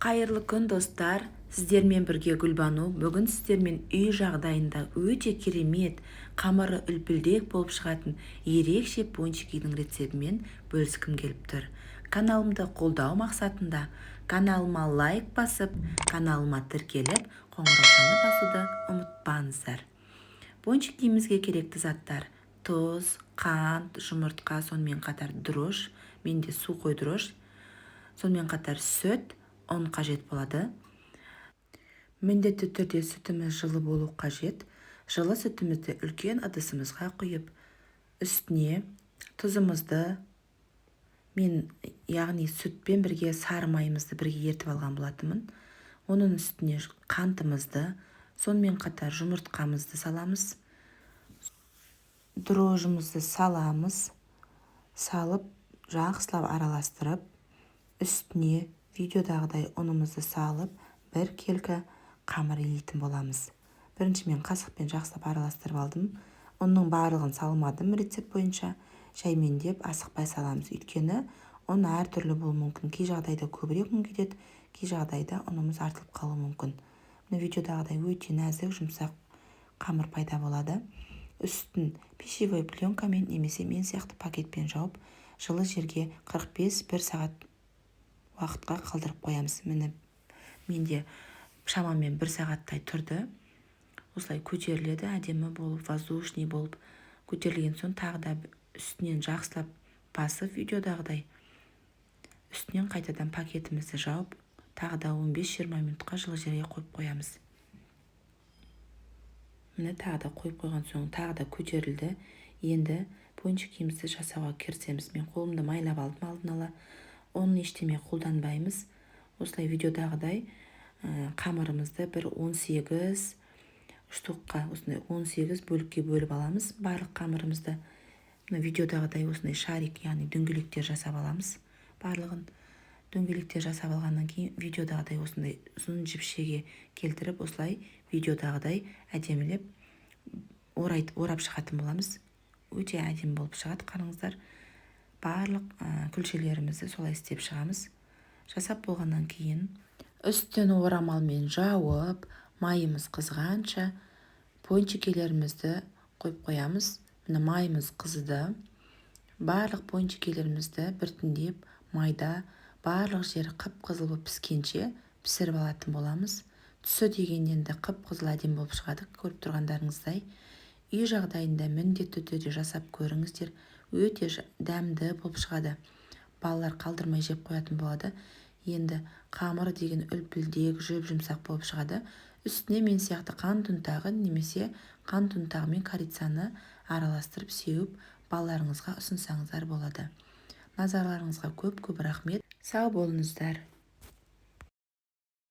Қайырлы күн достар, сіздермен бірге Гүлбану. Бүгін сіздермен үй жағдайында өте керемет, қамыры үлпілдек болып шығатын ерекше пончикидің рецебімен бөліскім келіп тұр. Каналымды қолдау мақсатында каналыма лайк басып, каналыма тіркеліп, қоңыраушаны басуды ұмытпаңыздар. Пончикимізге керекті заттар: тұз, қант, жұмыртқа, сонымен қатар дрож, менде сухой дрож, сонымен қатар сүт, ұн қажет болады. Міндетті түрде сүтіміз жылы болу қажет. Жылы сүтімізді үлкен ыдысымызға құйып, үстіне тұзымызды, яғни сүтпен бірге сары майымызды бірге ертіп алған болатынмын. Оның үстіне қантымызды, сонымен қатар жұмыртқамызды саламыз. Дрожжымызды саламыз. Салып, жақсылап араластырып, үстіне видеодағыдай ұнымызды салып, бір келкі қамыр илейтін боламыз. Бірінші мен қасықпен жақсылап араластырып алдым. Ұнның барлығын салмадым рецепт бойынша. Жаймендеп асықпай саламыз. Өйткені ұн әртүрлі болуы мүмкін. Кей жағдайда көбірек ұн кетеді, кей жағдайда ұнымыз артылып қалуы мүмкін. Видеодағыдай өте нәзік, жұмсақ қамыр пайда болады. Үстін пищевой пленкамен немесе мен сияқты пакетпен жауып, жылы жерге 45-1 сағат уақытқа қалдырып қоямыз. Менде шамамен 1 сағаттай тұрды. Осылай көтеріледі, әдемі болып, воздушный болып көтерілген соң тағы да үстінен жақсылап басып, видеодағыдай үстінен қайтадан пакетімізді жауып, тағы да 15-20 минутқа жылы жерге қойып қоямыз. Тағы да қойып қойған соң тағы да көтерілді. Енді пончикимізді жасауға кірісеміз. Мен қолымды майлап алдым алдын ала. Оның ештеме қолданбаймыз. Осылай видеодағыдай қамырымызды бір 18 штукқа, осындай 18 бөлікке бөліп аламыз. Барлық қамырымызды видеодағыдай осындай шарик, яғни дөңгелектер жасап аламыз. Барлығын дөңгелектер жасап алғаннан кейін видеодағыдай осындай ұзын жіпшеге келтіріп, осылай видеодағыдай әдемілеп орап шығатын боламыз. Өте әдемі болып шығады, қараңыздар. Барлық күлшелерімізді солай істеп шығамыз. Жасап болғаннан кейін үстін орамалмен жауып, майымыз қызғанша пончикелерімізді қойып қоямыз. Майымыз қызды. Барлық пончикелерімізді біртіндеп майда барлық жері қып-қызыл болып піскенше пісіріп алатын боламыз. Түсі дегеннен де қып-қызыл әдемі болып шығады, көріп тұрғандарыңыздай. Үй жағдайында міндетті түрде жасап көріңіздер. Өте дәмді болып шығады. Балалар қалдырмай жеп қоятын болады. Енді қамыры деген үлпілдек, жүмсақ болып шығады. Үстіне мен сияқты қант ұнтағы немесе қант ұнтағы мен корицаны араластырып сеуіп, балаларыңызға ұсынсаңыздар болады. Назарларыңызға көп рахмет. Сау болыңыздар.